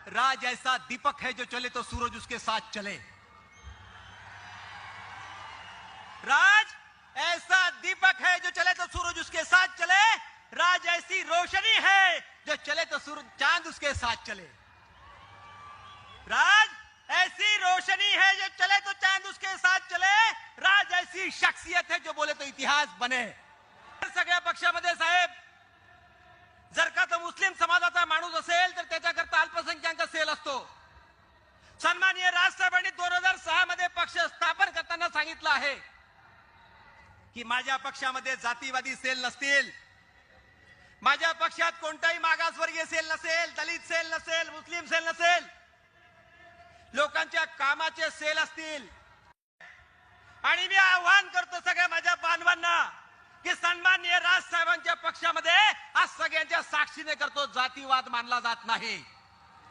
राज ऐसा दीपक है जो चले तो सूरज उसके साथ चले। राज ऐसा दीपक है जो चले तो सूरज उसके साथ चले। राज ऐसी रोशनी है जो चले तो सूरज चांद उसके साथ चले। राज ऐसी रोशनी है जो चले तो चांद उसके साथ चले। राज ऐसी शख्सियत है जो बोले तो इतिहास बने। सगळ्या पक्षामध्ये साहेब जर का तो मुस्लिम समाजाचा माणूस असेल तर त्याच्याकरता अल्पसंख्याक सेल असतो। सन्माननीय राजसाहेबांनी 2006 मध्ये पक्ष स्थापन करताना सांगितलं आहे की माझ्या पक्षामध्ये जातीवादी सेल नसतील, माझ्या पक्षात कोणताही मागासवर्गीय सेल नसेल, दलित सेल नसेल, मुस्लिम सेल नसेल, लोकांच्या कामाचे सेल असतील। आणि मी आवाहन करतो सगळ्या माझ्या बांधवांना की सन्माननीय राजसाहेबांच्या पक्षामध्ये आज सगळ्यांच्या साक्षीने करतो जातीवाद मानला जात नाही।